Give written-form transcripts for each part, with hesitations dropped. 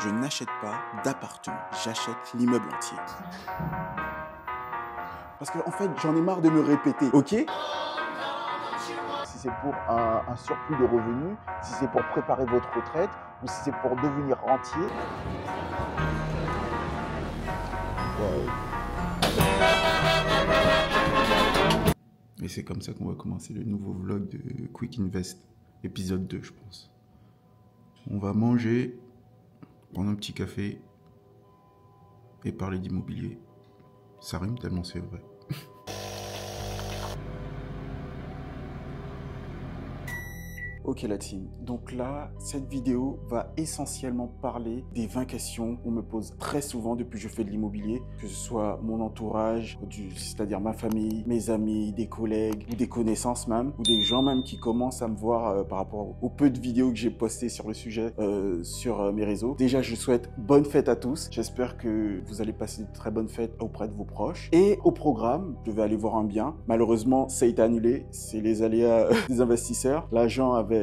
Je n'achète pas d'appartement, j'achète l'immeuble entier. Parce qu'en fait, j'en ai marre de me répéter, ok? Si c'est pour un surplus de revenus, si c'est pour préparer votre retraite, ou si c'est pour devenir rentier. Et c'est comme ça qu'on va commencer le nouveau vlog de Quick Invest, épisode 2, je pense. On va manger, prendre un petit café et parler d'immobilier. Ça rime tellement c'est vrai. Ok la team, donc là, cette vidéo va essentiellement parler des 20 questions qu'on me pose très souvent depuis que je fais de l'immobilier, que ce soit mon entourage, c'est-à-dire ma famille, mes amis, des collègues ou des connaissances même, ou des gens même qui commencent à me voir par rapport au peu de vidéos que j'ai postées sur le sujet sur mes réseaux. Déjà, je souhaite bonne fête à tous. J'espère que vous allez passer de très bonnes fêtes auprès de vos proches. Et au programme, je vais aller voir un bien. Malheureusement, ça a été annulé. C'est les aléas des investisseurs. L'agent avait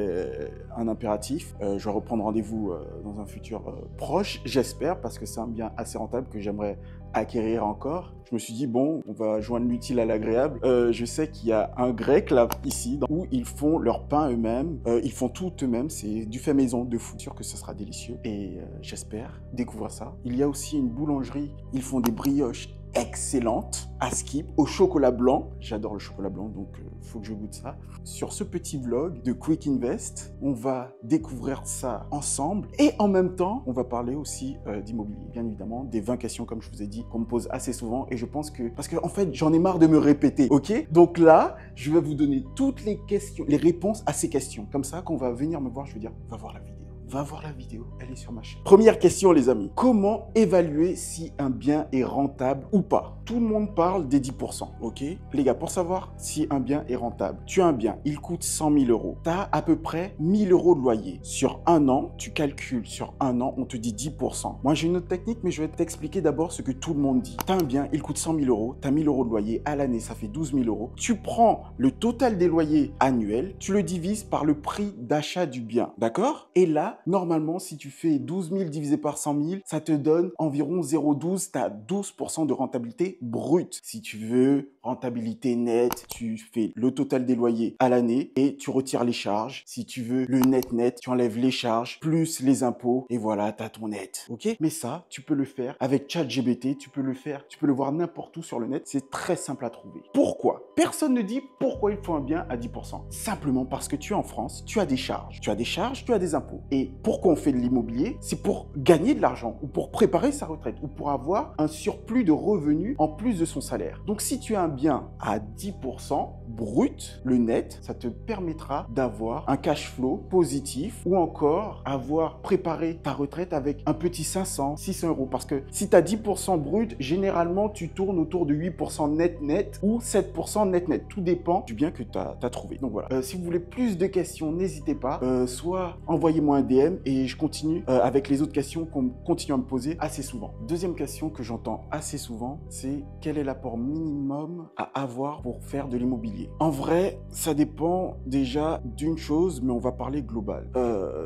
un impératif. Je vais reprendre rendez-vous dans un futur proche, j'espère, parce que c'est un bien assez rentable que j'aimerais acquérir encore. Je me suis dit, bon, on va joindre l'utile à l'agréable. Je sais qu'il y a un grec là, ici, où ils font leur pain eux-mêmes. Ils font tout eux-mêmes. C'est du fait maison de fou. Sûr que ce sera délicieux. Et j'espère découvrir ça. Il y a aussi une boulangerie. Ils font des brioches excellente à Skip au chocolat blanc. J'adore le chocolat blanc, donc faut que je goûte ça. Sur ce petit vlog de Quick Invest, on va découvrir ça ensemble et en même temps, on va parler aussi d'immobilier. Bien évidemment, des 20 questions, comme je vous ai dit, qu'on me pose assez souvent et je pense que, parce que en fait, j'en ai marre de me répéter, ok? Donc là, je vais vous donner toutes les questions, les réponses à ces questions. Comme ça, quand on va venir me voir, je vais dire, va voir la vidéo. Va voir la vidéo, elle est sur ma chaîne. Première question les amis, comment évaluer si un bien est rentable ou pas? Tout le monde parle des 10%, ok? Les gars, pour savoir si un bien est rentable, tu as un bien, il coûte 100 000 euros. Tu as à peu près 1000 euros de loyer. Sur un an, tu calcules, sur un an, on te dit 10%. Moi, j'ai une autre technique, mais je vais t'expliquer d'abord ce que tout le monde dit. Tu as un bien, il coûte 100 000 euros, tu as 1000 euros de loyer, à l'année, ça fait 12 000 euros. Tu prends le total des loyers annuels, tu le divises par le prix d'achat du bien, d'accord? Et là, normalement, si tu fais 12 000 divisé par 100 000, ça te donne environ 0,12. Tu as 12% de rentabilité brute. Si tu veux rentabilité nette, tu fais le total des loyers à l'année et tu retires les charges. Si tu veux le net, tu enlèves les charges plus les impôts et voilà, tu as ton net. Ok? Mais ça, tu peux le faire avec ChatGPT, tu peux le voir n'importe où sur le net. C'est très simple à trouver. Pourquoi? Personne ne dit pourquoi il faut un bien à 10%. Simplement parce que tu es en France, tu as des charges. Tu as des charges, tu as des impôts. Et pourquoi on fait de l'immobilier? C'est pour gagner de l'argent ou pour préparer sa retraite ou pour avoir un surplus de revenus en plus de son salaire. Donc si tu as un bien à 10% brut, le net, ça te permettra d'avoir un cash flow positif ou encore avoir préparé ta retraite avec un petit 500, 600 euros. Parce que si tu as 10% brut, généralement tu tournes autour de 8% net ou 7% net. Tout dépend du bien que tu as trouvé. Donc voilà. Si vous voulez plus de questions, n'hésitez pas. Soit envoyez-moi un DM et je continue avec les autres questions qu'on continue à me poser assez souvent. Deuxième question que j'entends assez souvent, c'est quel est l'apport minimum à avoir pour faire de l'immobilier? En vrai, ça dépend déjà d'une chose, mais on va parler global.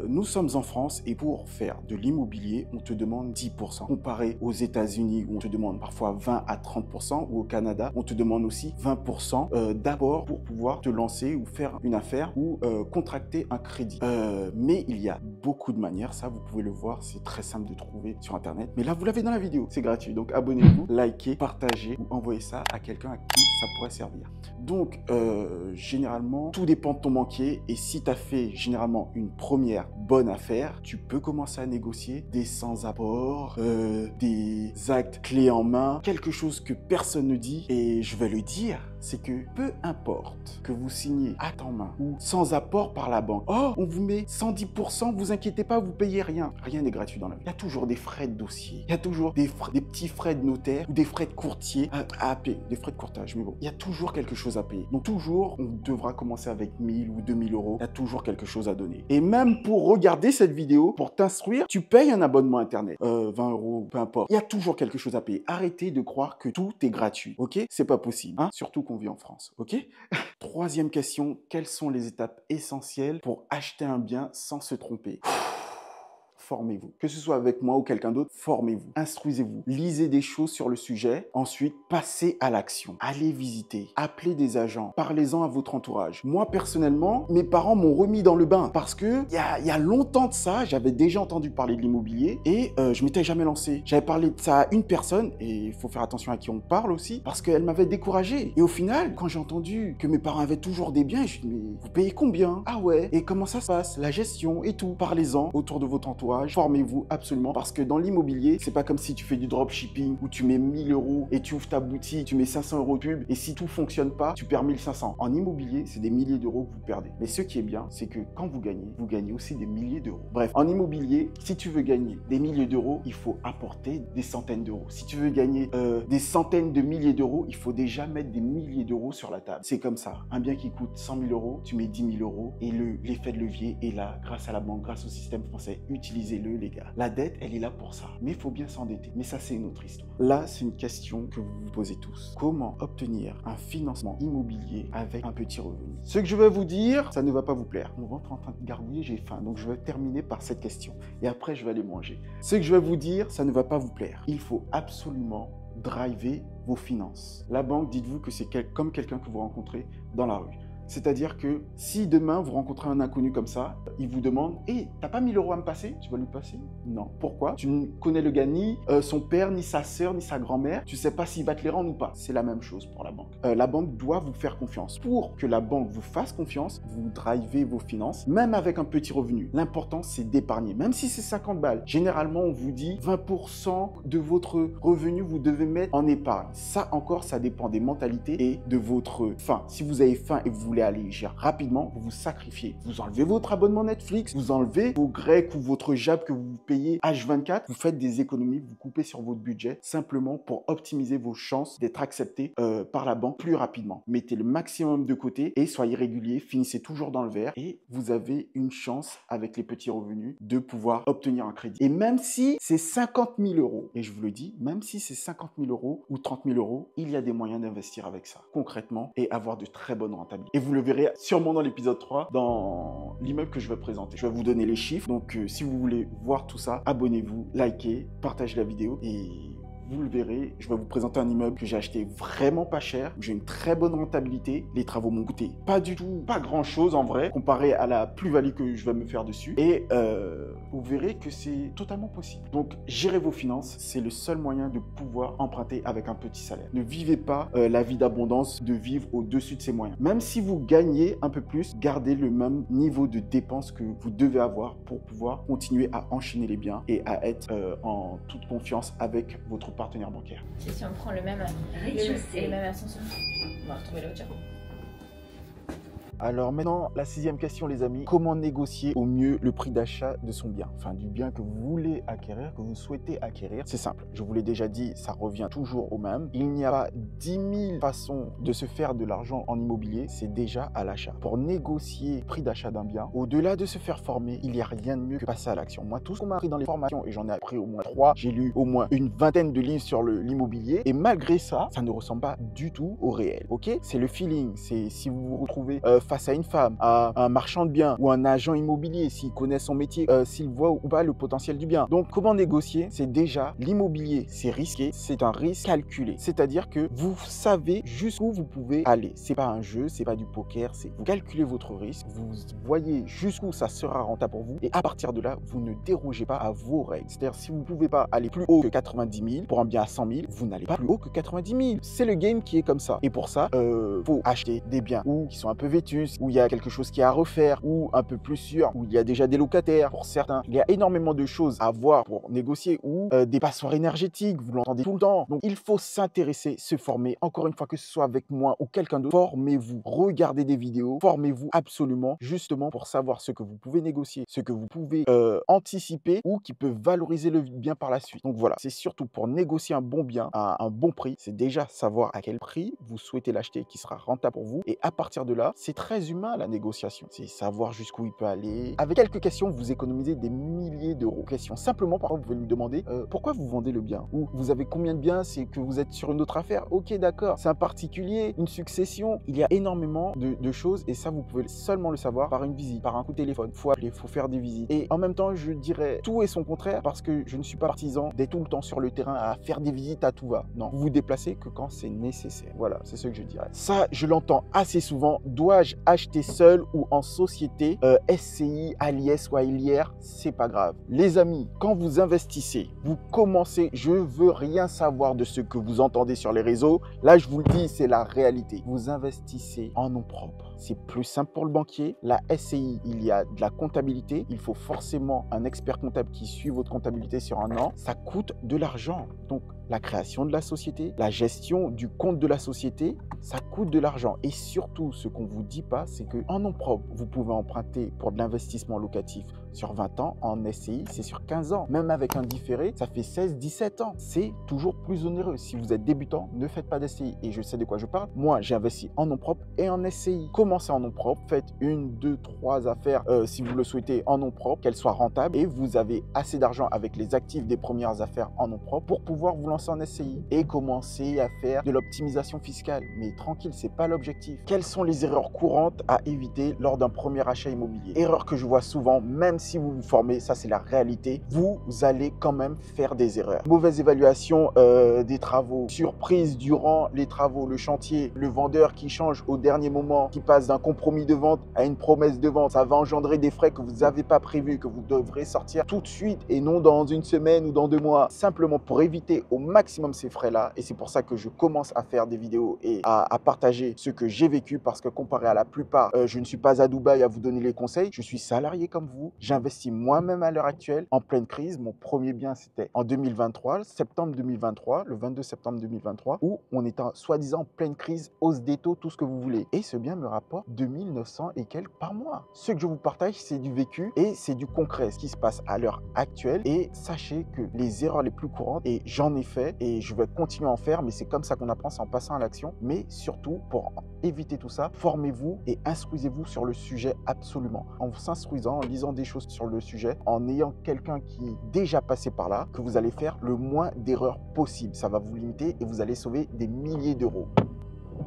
Nous sommes en France et pour faire de l'immobilier, on te demande 10%. Comparé aux États-Unis où on te demande parfois 20 à 30% ou au Canada, on te demande aussi 20% d'apport pour pouvoir te lancer ou faire une affaire ou contracter un crédit. Mais il y a beaucoup de manières, ça vous pouvez le voir, c'est très simple de trouver sur internet. Mais là, vous l'avez dans la vidéo, c'est gratuit. Donc abonnez-vous, likez, partagez ou envoyez ça à quelqu'un à qui ça pourrait servir. Donc, généralement, tout dépend de ton banquier et si tu as fait généralement une première bonne affaire, tu peux commencer à négocier des sans-apport, des actes clés en main, quelque chose que personne ne dit et je vais le dire, c'est que peu importe que vous signez à temps main ou sans apport par la banque, oh, on vous met 110%, vous inquiétez pas, vous payez rien. Rien n'est gratuit dans la vie. Il y a toujours des frais de dossier, il y a toujours des petits frais de notaire ou des frais de courtier à payer, des frais de courtage, mais bon, il y a toujours quelque chose à payer. Donc toujours, on devra commencer avec 1000 ou 2000 euros, il y a toujours quelque chose à donner. Et même pour regarder cette vidéo, pour t'instruire, tu payes un abonnement internet, 20 euros, peu importe. Il y a toujours quelque chose à payer. Arrêtez de croire que tout est gratuit, ok? C'est pas possible, hein? Surtout qu'on vit en France, ok? Troisième question, quelles sont les étapes essentielles pour acheter un bien sans se tromper? formez-vous. Que ce soit avec moi ou quelqu'un d'autre, formez-vous, instruisez-vous, lisez des choses sur le sujet. Ensuite, passez à l'action. Allez visiter, appelez des agents, parlez-en à votre entourage. Moi, personnellement, mes parents m'ont remis dans le bain parce que il y a longtemps de ça, j'avais déjà entendu parler de l'immobilier et je m'étais jamais lancé. J'avais parlé de ça à une personne et il faut faire attention à qui on parle aussi parce qu'elle m'avait découragé. Et au final, quand j'ai entendu que mes parents avaient toujours des biens, je me suis dit, mais vous payez combien? Ah ouais, et comment ça se passe? La gestion et tout. Parlez-en autour de votre entourage, formez-vous absolument parce que dans l'immobilier, c'est pas comme si tu fais du dropshipping où tu mets 1000 euros et tu ouvres ta boutique, tu mets 500 euros de pub et si tout fonctionne pas, tu perds 1500. En immobilier, c'est des milliers d'euros que vous perdez. Mais ce qui est bien, c'est que quand vous gagnez aussi des milliers d'euros. Bref, en immobilier, si tu veux gagner des milliers d'euros, il faut apporter des centaines d'euros. Si tu veux gagner des centaines de milliers d'euros, il faut déjà mettre des milliers d'euros sur la table. C'est comme ça. Un bien qui coûte 100 000 euros, tu mets 10 000 euros et l'effet de levier est là grâce à la banque, grâce au système français. Utilisez-le, les gars. La dette, elle est là pour ça. Mais il faut bien s'endetter. Mais ça, c'est une autre histoire. Là, c'est une question que vous vous posez tous. Comment obtenir un financement immobilier avec un petit revenu? Ce que je vais vous dire, ça ne va pas vous plaire. Mon ventre est en train de gargouiller, j'ai faim. Donc, je vais terminer par cette question. Et après, je vais aller manger. Ce que je vais vous dire, ça ne va pas vous plaire. Il faut absolument driver vos finances. La banque, dites-vous que c'est comme quelqu'un que vous rencontrez dans la rue. C'est-à-dire que si demain vous rencontrez un inconnu comme ça, il vous demande « Hey, t'as pas 1000 euros à me passer ?» Tu vas lui passer? Non. Pourquoi? Tu ne connais le gars ni son père, ni sa sœur, ni sa grand-mère. Tu sais pas s'il va te les rendre ou pas. C'est la même chose pour la banque. La banque doit vous faire confiance. Pour que la banque vous fasse confiance, vous drivez vos finances, même avec un petit revenu. L'important, c'est d'épargner. Même si c'est 50 balles. Généralement, on vous dit 20% de votre revenu, vous devez mettre en épargne. Ça encore, ça dépend des mentalités et de votre faim. Si vous avez faim et vous voulez aller rapidement, vous vous sacrifiez. Vous enlevez votre abonnement Netflix, vous enlevez vos grecs ou votre JAB que vous payez H24, vous faites des économies, vous coupez sur votre budget simplement pour optimiser vos chances d'être accepté par la banque plus rapidement. Mettez le maximum de côté et soyez régulier, finissez toujours dans le vert et vous avez une chance avec les petits revenus de pouvoir obtenir un crédit. Et même si c'est 50 000 euros, et je vous le dis, même si c'est 50 000 euros ou 30 000 euros, il y a des moyens d'investir avec ça concrètement et avoir de très bonnes rentabilités. Et vous le verrez sûrement dans l'épisode 3, dans l'immeuble que je vais présenter. Je vais vous donner les chiffres. Donc, si vous voulez voir tout ça, abonnez-vous, likez, partagez la vidéo et vous le verrez, je vais vous présenter un immeuble que j'ai acheté vraiment pas cher. J'ai une très bonne rentabilité. Les travaux m'ont coûté pas du tout, pas grand chose en vrai, comparé à la plus-value que je vais me faire dessus. Et vous verrez que c'est totalement possible. Donc, gérez vos finances. C'est le seul moyen de pouvoir emprunter avec un petit salaire. Ne vivez pas la vie d'abondance de vivre au-dessus de ses moyens. Même si vous gagnez un peu plus, gardez le même niveau de dépenses que vous devez avoir pour pouvoir continuer à enchaîner les biens et à être en toute confiance avec votre partenaire bancaire. Et si on prend le même ascenseur, on va retrouver la voiture. Alors maintenant, la 6e question les amis, comment négocier au mieux le prix d'achat de son bien? Enfin du bien que vous voulez acquérir, que vous souhaitez acquérir. C'est simple, je vous l'ai déjà dit, ça revient toujours au même. Il n'y a pas 10 000 façons de se faire de l'argent en immobilier, c'est déjà à l'achat. Pour négocier le prix d'achat d'un bien, au-delà de se faire former, il n'y a rien de mieux que passer à l'action. Moi, tout ce qu'on m'a appris dans les formations, et j'en ai appris au moins 3, j'ai lu au moins une vingtaine de livres sur l'immobilier, et malgré ça, ça ne ressemble pas du tout au réel, ok? C'est le feeling, c'est si vous vous retrouvez face à une femme, à un marchand de biens ou un agent immobilier, s'il connaît son métier, s'il voit ou pas le potentiel du bien. Donc, comment négocier? C'est déjà l'immobilier, c'est risqué, c'est un risque calculé. C'est-à-dire que vous savez jusqu'où vous pouvez aller. C'est pas un jeu, c'est pas du poker, c'est vous calculez votre risque, vous voyez jusqu'où ça sera rentable pour vous et à partir de là, vous ne dérogez pas à vos règles. C'est-à-dire si vous ne pouvez pas aller plus haut que 90 000 pour un bien à 100 000, vous n'allez pas plus haut que 90 000. C'est le game qui est comme ça. Et pour ça, faut acheter des biens ou qui sont un peu vétus, où il y a quelque chose qui est à refaire, ou un peu plus sûr, où il y a déjà des locataires pour certains. Il y a énormément de choses à voir pour négocier, ou des passoires énergétiques, vous l'entendez tout le temps. Donc il faut s'intéresser, se former. Encore une fois, que ce soit avec moi ou quelqu'un d'autre, formez-vous, regardez des vidéos, formez-vous absolument, justement pour savoir ce que vous pouvez négocier, ce que vous pouvez anticiper ou qui peut valoriser le bien par la suite. Donc voilà, c'est surtout pour négocier un bon bien à un bon prix, c'est déjà savoir à quel prix vous souhaitez l'acheter qui sera rentable pour vous. Et à partir de là, c'est très humain la négociation. C'est savoir jusqu'où il peut aller. Avec quelques questions, vous économisez des milliers d'euros. Questions. Simplement, parfois, vous pouvez lui demander pourquoi vous vendez le bien? Ou vous avez combien de biens? C'est que vous êtes sur une autre affaire? Ok, d'accord. C'est un particulier, une succession. Il y a énormément de choses et ça, vous pouvez seulement le savoir par une visite, par un coup de téléphone. Il faut appeler, il faut faire des visites. Et en même temps, je dirais tout et son contraire parce que je ne suis pas partisan d'être tout le temps sur le terrain à faire des visites à tout va. Non, vous vous déplacez que quand c'est nécessaire. Voilà, c'est ce que je dirais. Ça, je l'entends assez souvent. Dois-je acheter seul ou en société? SCI, Alias ou Alière, c'est pas grave. Les amis, quand vous investissez, vous commencez, je veux rien savoir de ce que vous entendez sur les réseaux. Là, je vous le dis, c'est la réalité. Vous investissez en nom propre. C'est plus simple pour le banquier. La SCI, il y a de la comptabilité. Il faut forcément un expert comptable qui suit votre comptabilité sur un an. Ça coûte de l'argent. Donc, la création de la société, la gestion du compte de la société, ça coûte de l'argent. Et surtout, ce qu'on ne vous dit pas, c'est qu'en nom propre, vous pouvez emprunter pour de l'investissement locatif sur 20 ans. En SCI, c'est sur 15 ans. Même avec un différé, ça fait 16, 17 ans. C'est toujours plus onéreux. Si vous êtes débutant, ne faites pas d'SCI. Et je sais de quoi je parle. Moi, j'ai investi en nom propre et en SCI. Commencez en nom propre. Faites 1, 2, 3 affaires, si vous le souhaitez, en nom propre, qu'elles soient rentables. Et vous avez assez d'argent avec les actifs des premières affaires en nom propre pour pouvoir vous lancer en SCI et commencer à faire de l'optimisation fiscale. Mais tranquille, c'est pas l'objectif. Quelles sont les erreurs courantes à éviter lors d'un premier achat immobilier? Erreur que je vois souvent, même si vous vous formez, ça c'est la réalité, vous allez quand même faire des erreurs. Mauvaise évaluation des travaux, surprise durant les travaux, le chantier, le vendeur qui change au dernier moment, qui passe d'un compromis de vente à une promesse de vente, ça va engendrer des frais que vous n'avez pas prévus, que vous devrez sortir tout de suite et non dans une semaine ou dans 2 mois, simplement pour éviter au maximum ces frais-là. Et c'est pour ça que je commence à faire des vidéos et à partager ce que j'ai vécu, parce que comparé à la plupart, je ne suis pas à Dubaï à vous donner les conseils. Je suis salarié comme vous. J'investis moi-même à l'heure actuelle en pleine crise. Mon premier bien, c'était en 2023, septembre 2023, le 22 septembre 2023, où on est soi-disant en pleine crise, hausse des taux, tout ce que vous voulez. Et ce bien me rapporte 2900 et quelques par mois. Ce que je vous partage, c'est du vécu et c'est du concret, ce qui se passe à l'heure actuelle. Et sachez que les erreurs les plus courantes, et j'en ai fait et je vais continuer à en faire, mais c'est comme ça qu'on apprend, c'est en passant à l'action. Mais surtout, pour éviter tout ça, formez-vous et instruisez-vous sur le sujet absolument. En vous instruisant, en lisant des choses sur le sujet, en ayant quelqu'un qui est déjà passé par là, que vous allez faire le moins d'erreurs possible. Ça va vous limiter et vous allez sauver des milliers d'euros.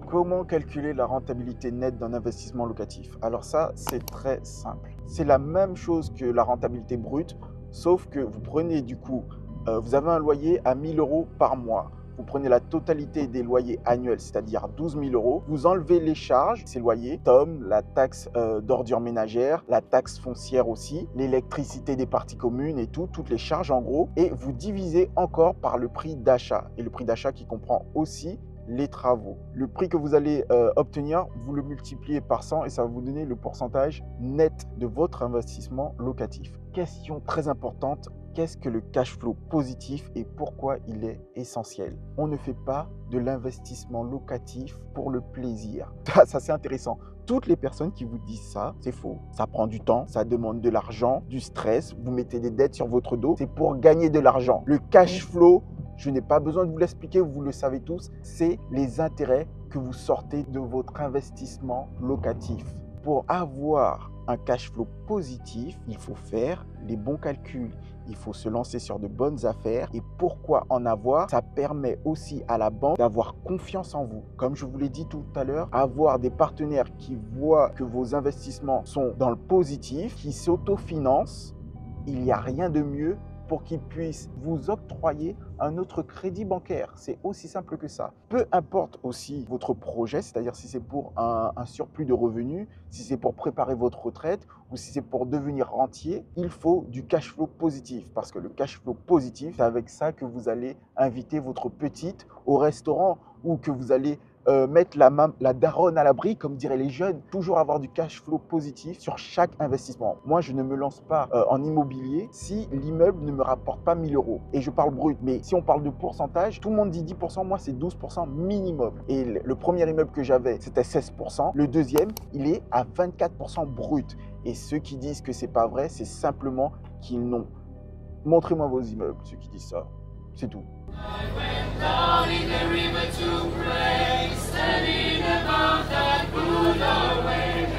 Comment calculer la rentabilité nette d'un investissement locatif? Alors ça, c'est très simple. C'est la même chose que la rentabilité brute, sauf que vous prenez du coup, vous avez un loyer à 1 000 euros par mois. Vous prenez la totalité des loyers annuels, c'est-à-dire 12 000 euros. Vous enlevez les charges, ces loyers, TOM, la taxe d'ordures ménagères, la taxe foncière aussi, l'électricité des parties communes et tout, toutes les charges en gros. Et vous divisez encore par le prix d'achat. Et le prix d'achat qui comprend aussi les travaux. Le prix que vous allez obtenir, vous le multipliez par 100 et ça va vous donner le pourcentage net de votre investissement locatif. Question très importante, qu'est-ce que le cash flow positif et pourquoi il est essentiel? On ne fait pas de l'investissement locatif pour le plaisir. Ça, c'est intéressant. Toutes les personnes qui vous disent ça, c'est faux. Ça prend du temps, ça demande de l'argent, du stress, vous mettez des dettes sur votre dos. C'est pour gagner de l'argent. Le cash flow, je n'ai pas besoin de vous l'expliquer, vous le savez tous, c'est les intérêts que vous sortez de votre investissement locatif. Pour avoir un cash flow positif, il faut faire les bons calculs. Il faut se lancer sur de bonnes affaires. Et pourquoi en avoir? Ça permet aussi à la banque d'avoir confiance en vous. Comme je vous l'ai dit tout à l'heure, avoir des partenaires qui voient que vos investissements sont dans le positif, qui s'autofinancent, il n'y a rien de mieux pour qu'ils puissent vous octroyer un autre crédit bancaire. C'est aussi simple que ça. Peu importe aussi votre projet, c'est-à-dire si c'est pour un surplus de revenus, si c'est pour préparer votre retraite ou si c'est pour devenir rentier, il faut du cash flow positif. Parce que le cash flow positif, c'est avec ça que vous allez inviter votre petite au restaurant ou que vous allez mettre la daronne à l'abri, comme diraient les jeunes, toujours avoir du cash flow positif sur chaque investissement. Moi, je ne me lance pas en immobilier si l'immeuble ne me rapporte pas 1 000 euros. Et je parle brut, mais si on parle de pourcentage, tout le monde dit 10%, moi c'est 12% minimum. Et le premier immeuble que j'avais, c'était 16%. Le deuxième, il est à 24% brut. Et ceux qui disent que c'est pas vrai, c'est simplement qu'ils n'ont. Montrez-moi vos immeubles, ceux qui disent ça. C'est tout. I went down in the river to pray, studying about that Buddha way.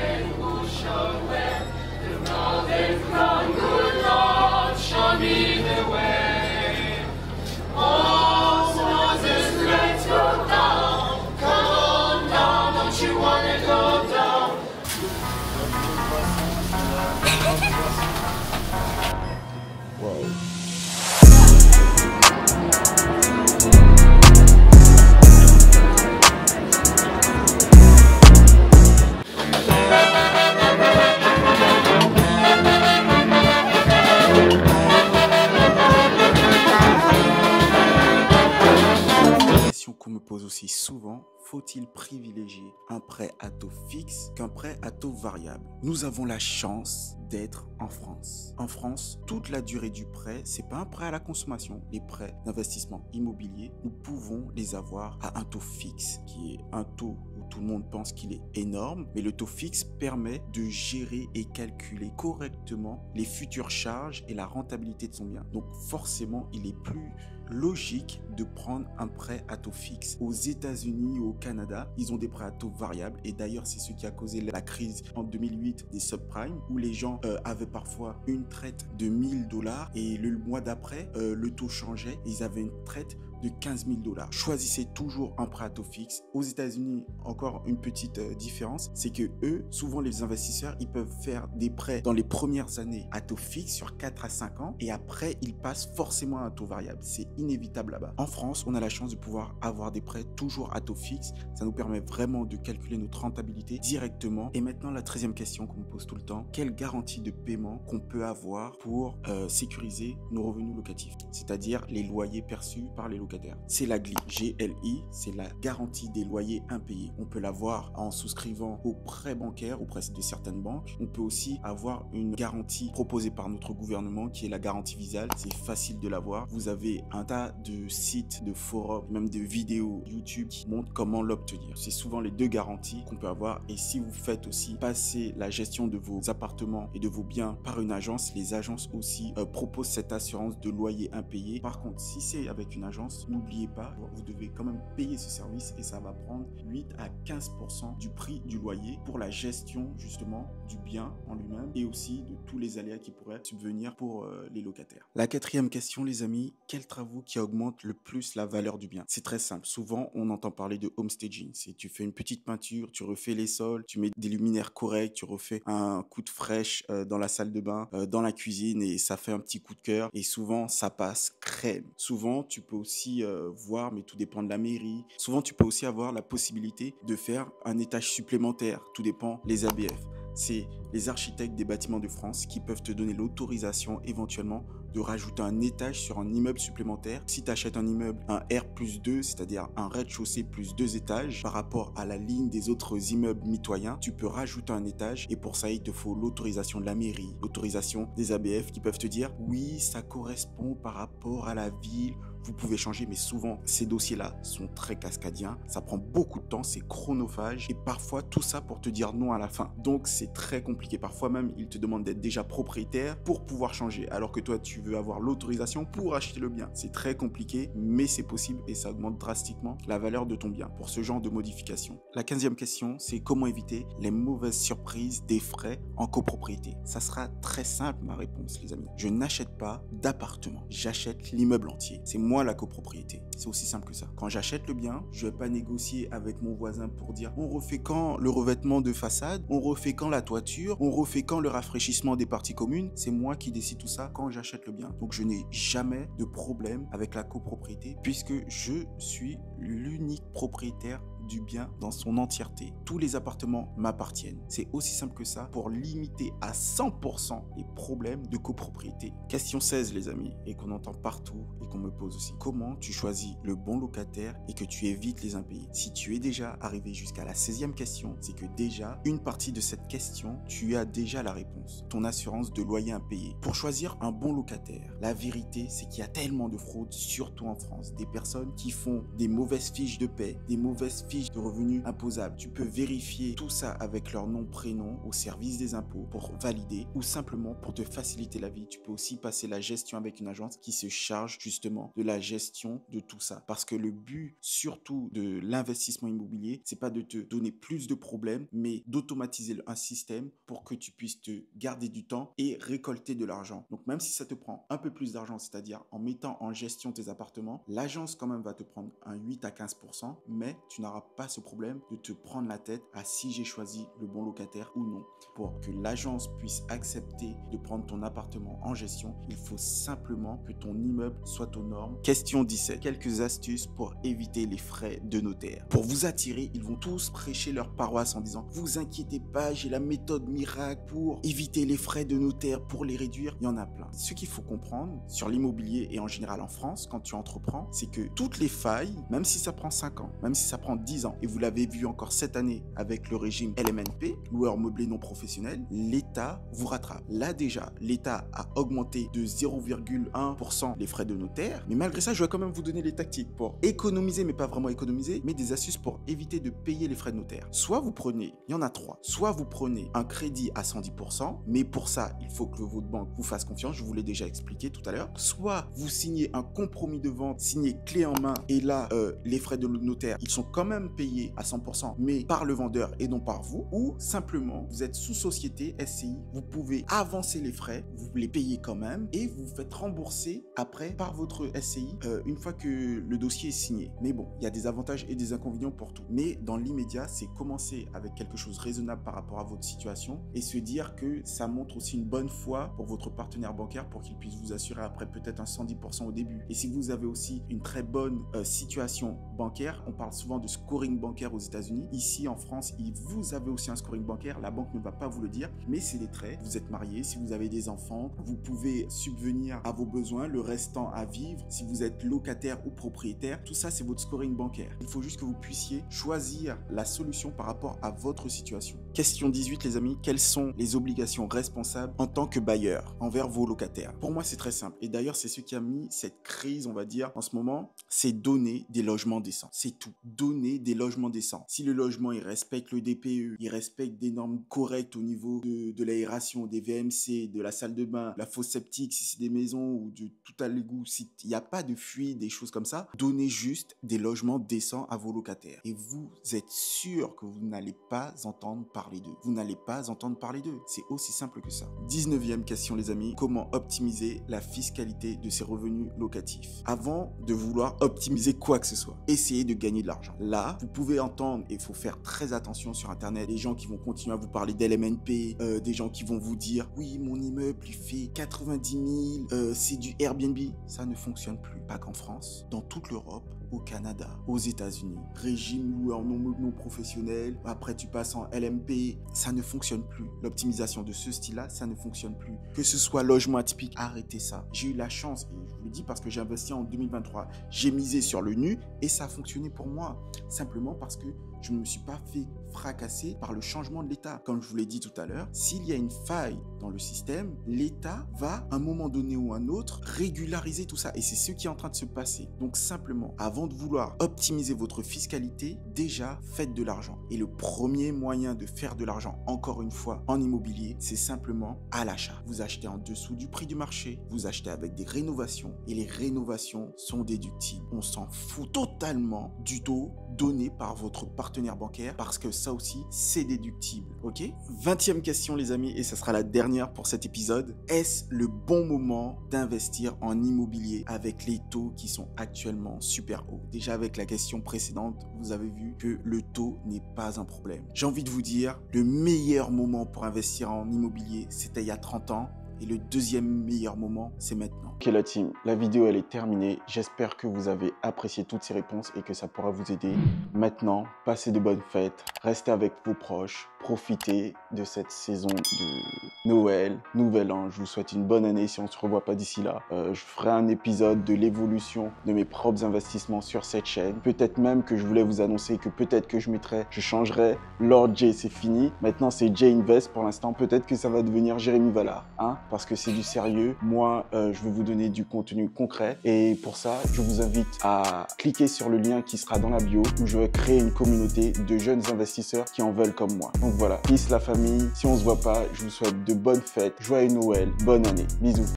me pose aussi souvent, faut-il privilégier un prêt à taux fixe qu'un prêt à taux variable? Nous avons la chance d'être en France. En France, toute la durée du prêt, c'est pas un prêt à la consommation. Les prêts d'investissement immobilier, nous pouvons les avoir à un taux fixe, qui est un taux où tout le monde pense qu'il est énorme, mais le taux fixe permet de gérer et calculer correctement les futures charges et la rentabilité de son bien. Donc forcément, il est plus logique de prendre un prêt à taux fixe. Aux États-Unis ou au Canada, ils ont des prêts à taux variables, et d'ailleurs c'est ce qui a causé la crise en 2008 des subprimes, où les gens avaient parfois une traite de 1000 $ et le mois d'après le taux changeait et ils avaient une traite de 15 000 $. Choisissez toujours un prêt à taux fixe. Aux États-Unis, encore une petite différence, c'est que eux, souvent les investisseurs, ils peuvent faire des prêts dans les premières années à taux fixe sur 4 à 5 ans et après, ils passent forcément à un taux variable. C'est inévitable là-bas. En France, on a la chance de pouvoir avoir des prêts toujours à taux fixe. Ça nous permet vraiment de calculer notre rentabilité directement. Et maintenant, la 13e question qu'on me pose tout le temps, quelle garantie de paiement qu'on peut avoir pour sécuriser nos revenus locatifs, c'est-à-dire les loyers perçus par les locataires? C'est la GLI, c'est la garantie des loyers impayés. On peut l'avoir en souscrivant au prêt bancaire auprès de certaines banques. On peut aussi avoir une garantie proposée par notre gouvernement qui est la garantie Visale. C'est facile de l'avoir. Vous avez un tas de sites, de forums, même de vidéos YouTube qui montrent comment l'obtenir. C'est souvent les deux garanties qu'on peut avoir. Et si vous faites aussi passer la gestion de vos appartements et de vos biens par une agence, les agences aussi proposent cette assurance de loyer impayé. Par contre, si c'est avec une agence, n'oubliez pas, vous devez quand même payer ce service et ça va prendre 8 à 15% du prix du loyer pour la gestion justement du bien en lui-même et aussi de tous les aléas qui pourraient subvenir pour les locataires. La 4e question, les amis, quels travaux qui augmentent le plus la valeur du bien? C'est très simple. Souvent, on entend parler de homestaging. C'est tu fais une petite peinture, tu refais les sols, tu mets des luminaires corrects, tu refais un coup de fraîche dans la salle de bain, dans la cuisine et ça fait un petit coup de cœur et souvent ça passe crème. Souvent, tu peux aussi voir, mais tout dépend de la mairie. Souvent, tu peux aussi avoir la possibilité de faire un étage supplémentaire. Tout dépend les ABF. C'est les architectes des bâtiments de France qui peuvent te donner l'autorisation éventuellement de rajouter un étage sur un immeuble supplémentaire. Si tu achètes un immeuble, un R+2, c'est-à-dire un rez-de-chaussée plus 2 étages, par rapport à la ligne des autres immeubles mitoyens, tu peux rajouter un étage et pour ça, il te faut l'autorisation de la mairie, l'autorisation des ABF qui peuvent te dire « Oui, ça correspond par rapport à la ville ». Vous pouvez changer, mais souvent, ces dossiers-là sont très cascadiens. Ça prend beaucoup de temps, c'est chronophage et parfois tout ça pour te dire non à la fin. Donc, c'est très compliqué. Parfois même, ils te demandent d'être déjà propriétaire pour pouvoir changer, alors que toi, tu veux avoir l'autorisation pour acheter le bien. C'est très compliqué, mais c'est possible et ça augmente drastiquement la valeur de ton bien pour ce genre de modification. La 15e question, c'est comment éviter les mauvaises surprises des frais en copropriété. Ça sera très simple, ma réponse, les amis. Je n'achète pas d'appartement. J'achète l'immeuble entier. C'est moi la copropriété. C'est aussi simple que ça. Quand j'achète le bien, je vais pas négocier avec mon voisin pour dire on refait quand le revêtement de façade, on refait quand la toiture, on refait quand le rafraîchissement des parties communes. C'est moi qui décide tout ça quand j'achète le bien. Donc je n'ai jamais de problème avec la copropriété puisque je suis l'unique propriétaire du bien dans son entièreté. Tous les appartements m'appartiennent. C'est aussi simple que ça pour limiter à 100% les problèmes de copropriété. Question 16, les amis, et qu'on entend partout et qu'on me pose aussi. Comment tu choisis le bon locataire et que tu évites les impayés? Si tu es déjà arrivé jusqu'à la 16e question, c'est que déjà, une partie de cette question, tu as déjà la réponse. Ton assurance de loyer impayé. Pour choisir un bon locataire, la vérité, c'est qu'il y a tellement de fraudes, surtout en France. Des personnes qui font des mauvaises fiches de paie, des mauvaises fiches de revenus imposables. Tu peux vérifier tout ça avec leur nom, prénom au service des impôts pour valider ou simplement pour te faciliter la vie. Tu peux aussi passer la gestion avec une agence qui se charge justement de la gestion de tout ça. Parce que le but surtout de l'investissement immobilier, c'est pas de te donner plus de problèmes, mais d'automatiser un système pour que tu puisses te garder du temps et récolter de l'argent. Donc même si ça te prend un peu plus d'argent, c'est-à-dire en mettant en gestion tes appartements, l'agence quand même va te prendre un 8 à 15%, mais tu n'auras pas ce problème de te prendre la tête à si j'ai choisi le bon locataire ou non. Pour que l'agence puisse accepter de prendre ton appartement en gestion, il faut simplement que ton immeuble soit aux normes. Question 17. Quelques astuces pour éviter les frais de notaire. Pour vous attirer, ils vont tous prêcher leur paroisse en disant « Vous inquiétez pas, j'ai la méthode miracle pour éviter les frais de notaire, pour les réduire. » Il y en a plein. Ce qu'il faut comprendre sur l'immobilier et en général en France, quand tu entreprends, c'est que toutes les failles, même si ça prend 5 ans, même si ça prend 10 ans, et vous l'avez vu encore cette année avec le régime LMNP, loueur meublé non professionnel, l'État vous rattrape. Là déjà, l'État a augmenté de 0,1% les frais de notaire, mais malgré ça, je vais quand même vous donner les tactiques pour économiser, mais pas vraiment économiser, mais des astuces pour éviter de payer les frais de notaire. Soit vous prenez, il y en a 3, soit vous prenez un crédit à 110%, mais pour ça, il faut que votre banque vous fasse confiance, je vous l'ai déjà expliqué tout à l'heure, soit vous signez un compromis de vente, signé clé en main, et là, les frais de notaire, ils sont quand même payés à 100%, mais par le vendeur et non par vous, ou simplement, vous êtes sous société SCI, vous pouvez avancer les frais, vous les payez quand même, et vous faites rembourser après par votre SCI une fois que le dossier est signé. Mais bon, il y a des avantages et des inconvénients pour tout. Mais dans l'immédiat, c'est commencer avec quelque chose de raisonnable par rapport à votre situation et se dire que ça montre aussi une bonne foi pour votre partenaire bancaire pour qu'il puisse vous assurer après peut-être un 110% au début. Et si vous avez aussi une très bonne situation bancaire, on parle souvent de scoring bancaire aux États-Unis. Ici en France, vous avez aussi un scoring bancaire. La banque ne va pas vous le dire, mais c'est des traits. Vous êtes marié, si vous avez des enfants, vous pouvez subvenir à vos besoins, le restant à vivre. Si vous êtes locataire ou propriétaire, tout ça, c'est votre scoring bancaire. Il faut juste que vous puissiez choisir la solution par rapport à votre situation. Question 18, les amis. Quelles sont les obligations responsables en tant que bailleur envers vos locataires? Pour moi, c'est très simple. Et d'ailleurs, c'est ce qui a mis cette crise, on va dire, en ce moment, c'est donner des logements décents. C'est tout. Donner des logements décents. Si le logement, il respecte le DPE, il respecte des normes correctes au niveau de l'aération, des VMC, de la salle de bain, la fosse septique, si c'est des maisons ou de tout à l'égout, s'il n'y a pas de fuite, des choses comme ça, donnez juste des logements décents à vos locataires. Et vous êtes sûr que vous n'allez pas entendre parler d'eux. Vous n'allez pas entendre parler d'eux. C'est aussi simple que ça. 19e question, les amis. Comment optimiser la fiscalité de ces revenus locatifs? Avant de vouloir optimiser quoi que ce soit, essayez de gagner de l'argent. Là, vous pouvez entendre, et il faut faire très attention sur Internet, des gens qui vont continuer à vous parler d'LMNP, des gens qui vont vous dire « Oui, mon immeuble, il fait 90 000, c'est du Airbnb. » Ça ne fonctionne plus. Pas qu'en France, dans toute l'Europe, au Canada, aux États-Unis, régime loueur non professionnel, après tu passes en LMP, ça ne fonctionne plus. L'optimisation de ce style-là, ça ne fonctionne plus. Que ce soit logement atypique, arrêtez ça. J'ai eu la chance, et je vous le dis parce que j'ai investi en 2023, j'ai misé sur le nu et ça a fonctionné pour moi. Simplement parce que je ne me suis pas fait fracasser par le changement de l'État. Comme je vous l'ai dit tout à l'heure, s'il y a une faille dans le système, l'État va, à un moment donné ou un autre, régulariser tout ça. Et c'est ce qui est en train de se passer. Donc simplement, avant de vouloir optimiser votre fiscalité, déjà, faites de l'argent. Et le premier moyen de faire de l'argent, encore une fois, en immobilier, c'est simplement à l'achat. Vous achetez en dessous du prix du marché, vous achetez avec des rénovations, et les rénovations sont déductibles. On s'en fout totalement du taux donné par votre partenaire bancaire parce que ça aussi, c'est déductible. Ok? 20e question, les amis, et ça sera la dernière pour cet épisode. Est-ce le bon moment d'investir en immobilier avec les taux qui sont actuellement super hauts? Déjà, avec la question précédente, vous avez vu que le taux n'est pas un problème. J'ai envie de vous dire, le meilleur moment pour investir en immobilier, c'était il y a 30 ans. Et le deuxième meilleur moment, c'est maintenant. Ok la team, la vidéo elle est terminée. J'espère que vous avez apprécié toutes ces réponses et que ça pourra vous aider. Maintenant, passez de bonnes fêtes, restez avec vos proches, profitez de cette saison de Noël, Nouvel An. Je vous souhaite une bonne année si on ne se revoit pas d'ici là. Je ferai un épisode de l'évolution de mes propres investissements sur cette chaîne. Peut-être même que je voulais vous annoncer que peut-être que je changerai Lord J, c'est fini. Maintenant c'est J Invest pour l'instant. Peut-être que ça va devenir Jérémy Vallard, hein, parce que c'est du sérieux. Moi, je vais vous donner du contenu concret et pour ça, je vous invite à cliquer sur le lien qui sera dans la bio où je vais créer une communauté de jeunes investisseurs qui en veulent comme moi. Donc voilà, peace la famille. Si on se voit pas, je vous souhaite de bonnes fêtes, joyeux Noël, bonne année. Bisous.